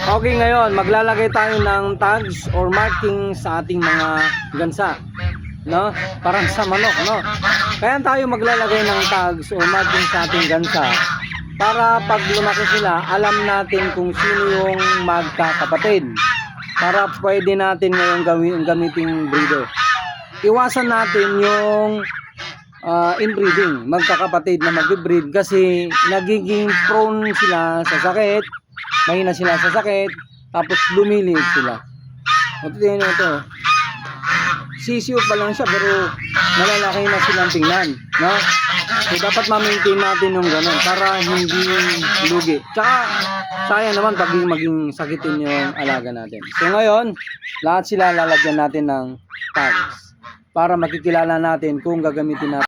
Okay, ngayon maglalagay tayo ng tags or marking sa ating mga gansa, no? Parang sa manok, no? Kaya tayo maglalagay ng tags or marking sa ating gansa para pag lumaki sila, alam natin kung sino yung magkakapatid. Para pwede natin ngayon gamitin breeder. Iwasan natin yung inbreeding, magkakapatid na magbe-breed kasi nagiging prone sila sa sakit, mahina sila sa sakit, tapos lumiliit sila. Tingnan nyo ito, sisiyo pa lang siya pero malalaki na silang tingnan, no? So dapat ma-maintain natin yung ganun para hindi lugi. Tsaka sayang naman pag maging sakitin yung alaga natin. So ngayon, lahat sila lalagyan natin ng tags para makikilala natin kung gagamitin natin